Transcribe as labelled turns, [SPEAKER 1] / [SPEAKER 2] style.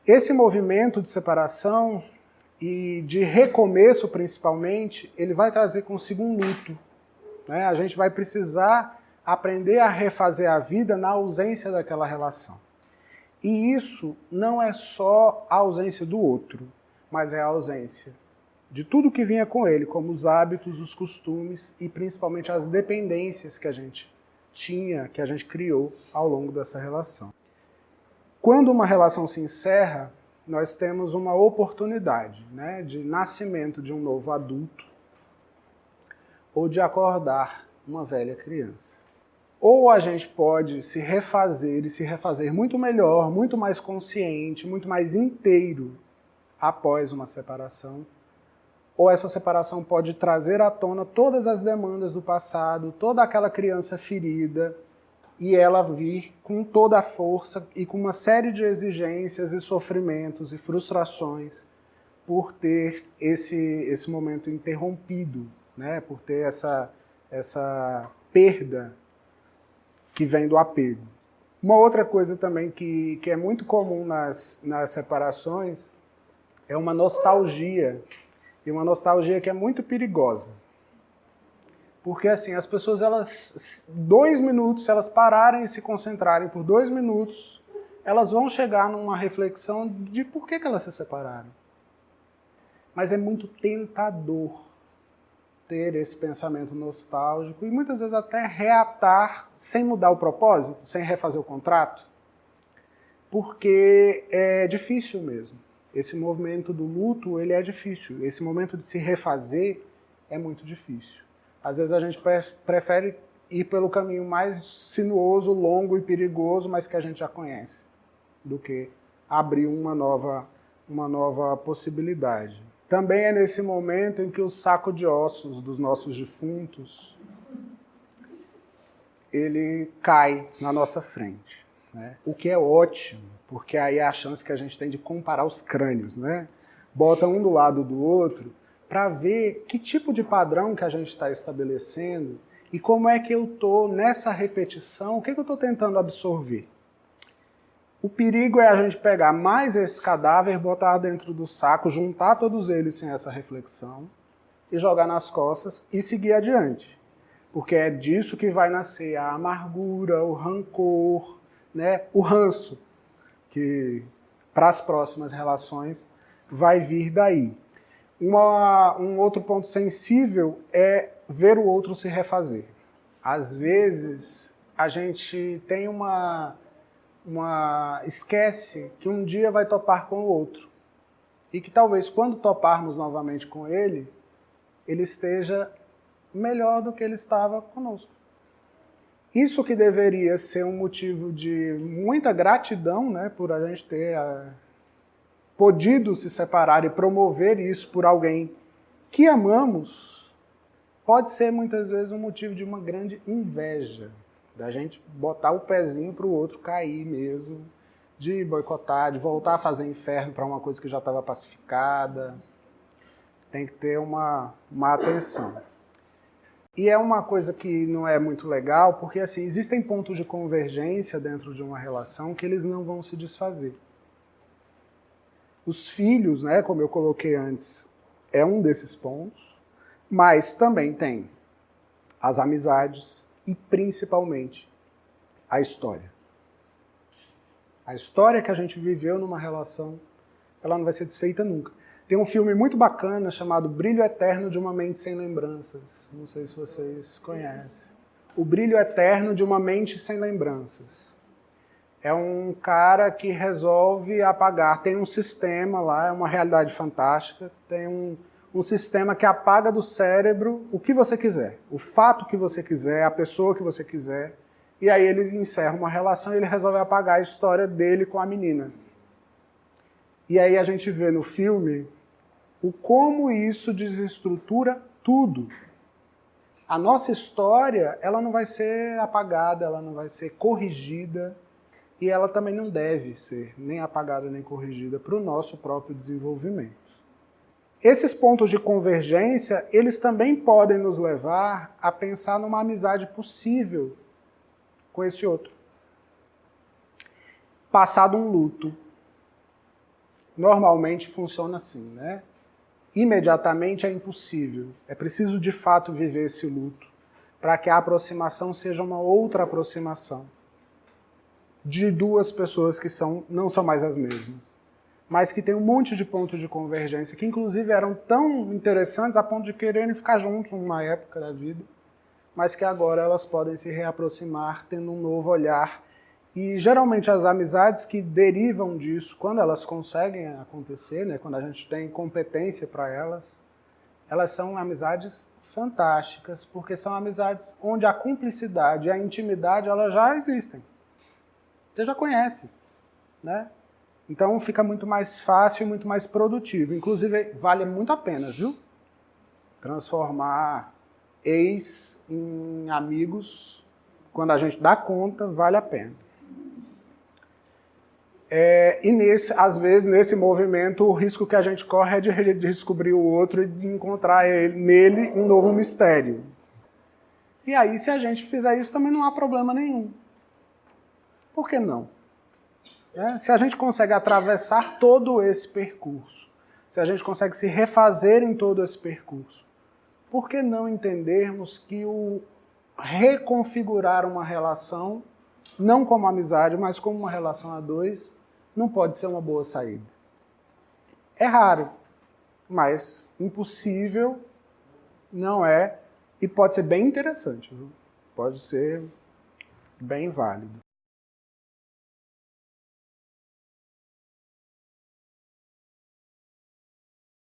[SPEAKER 1] Esse movimento de separação e de recomeço, principalmente, ele vai trazer consigo um luto, né? A gente vai precisar aprender a refazer a vida na ausência daquela relação. E isso não é só a ausência do outro, mas é a ausência de tudo que vinha com ele, como os hábitos, os costumes e principalmente as dependências que a gente tinha, que a gente criou ao longo dessa relação. Quando uma relação se encerra, nós temos uma oportunidade, né, de nascimento de um novo adulto ou de acordar uma velha criança. Ou a gente pode se refazer e se refazer muito melhor, muito mais consciente, muito mais inteiro após uma separação, ou essa separação pode trazer à tona todas as demandas do passado, toda aquela criança ferida, e ela vir com toda a força e com uma série de exigências e sofrimentos e frustrações por ter esse momento interrompido, né? Por ter essa perda que vem do apego. Uma outra coisa também que é muito comum nas separações é uma nostalgia, e uma nostalgia que é muito perigosa. Porque assim, as pessoas, 2 minutos, se elas pararem e se concentrarem por 2 minutos, elas vão chegar numa reflexão de por que elas se separaram. Mas é muito tentador ter esse pensamento nostálgico e muitas vezes até reatar sem mudar o propósito, sem refazer o contrato, porque é difícil mesmo. Esse movimento do luto, ele é difícil. Esse momento de se refazer é muito difícil. Às vezes a gente prefere ir pelo caminho mais sinuoso, longo e perigoso, mas que a gente já conhece, do que abrir uma nova possibilidade. Também é nesse momento em que o saco de ossos dos nossos defuntos, ele cai na nossa frente, né? O que é ótimo, porque aí é a chance que a gente tem de comparar os crânios, né? Bota um do lado do outro para ver que tipo de padrão que a gente está estabelecendo e como é que eu estou nessa repetição, o que eu estou tentando absorver. O perigo é a gente pegar mais esse cadáver, botar dentro do saco, juntar todos eles sem essa reflexão e jogar nas costas e seguir adiante. Porque é disso que vai nascer a amargura, o rancor, né, o ranço, que para as próximas relações vai vir daí. Um outro ponto sensível é ver o outro se refazer. Às vezes a gente tem esquece que um dia vai topar com o outro. E que talvez quando toparmos novamente com ele, ele esteja melhor do que ele estava conosco. Isso que deveria ser um motivo de muita gratidão, né, por a gente ter podido se separar e promover isso por alguém que amamos, pode ser muitas vezes um motivo de uma grande inveja, da gente botar o pezinho para o outro cair mesmo, de boicotar, de voltar a fazer inferno para uma coisa que já estava pacificada. Tem que ter uma atenção. E é uma coisa que não é muito legal, porque assim, existem pontos de convergência dentro de uma relação que eles não vão se desfazer. Os filhos, né, como eu coloquei antes, é um desses pontos, mas também tem as amizades e principalmente a história. A história que a gente viveu numa relação, ela não vai ser desfeita nunca. Tem um filme muito bacana chamado Brilho Eterno de uma Mente Sem Lembranças. Não sei se vocês conhecem. O Brilho Eterno de uma Mente Sem Lembranças. É um cara que resolve apagar. Tem um sistema lá, é uma realidade fantástica. Tem um sistema que apaga do cérebro o que você quiser. O fato que você quiser, a pessoa que você quiser. E aí ele encerra uma relação e ele resolve apagar a história dele com a menina. E aí a gente vê no filme o como isso desestrutura tudo. A nossa história, ela não vai ser apagada, ela não vai ser corrigida, e ela também não deve ser nem apagada nem corrigida para o nosso próprio desenvolvimento. Esses pontos de convergência, eles também podem nos levar a pensar numa amizade possível com esse outro. Passado um luto, normalmente funciona assim, né? Imediatamente é impossível. É preciso de fato viver esse luto para que a aproximação seja uma outra aproximação de duas pessoas que não são mais as mesmas, mas que têm um monte de pontos de convergência, que inclusive eram tão interessantes a ponto de quererem ficar juntos numa época da vida, mas que agora elas podem se reaproximar tendo um novo olhar. E geralmente as amizades que derivam disso, quando elas conseguem acontecer, né, quando a gente tem competência para elas são amizades fantásticas, porque são amizades onde a cumplicidade e a intimidade elas já existem. Você já conhece, né? Então fica muito mais fácil e muito mais produtivo. Inclusive, vale muito a pena, viu? Transformar ex em amigos, quando a gente dá conta, vale a pena. E às vezes, nesse movimento, o risco que a gente corre é de descobrir o outro e de encontrar nele um novo mistério. E aí, se a gente fizer isso, também não há problema nenhum. Por que não? Se a gente consegue atravessar todo esse percurso, se a gente consegue se refazer em todo esse percurso, por que não entendermos que o reconfigurar uma relação, não como amizade, mas como uma relação a dois, não pode ser uma boa saída? É raro, mas impossível não é, e pode ser bem interessante, viu? Pode ser bem válido.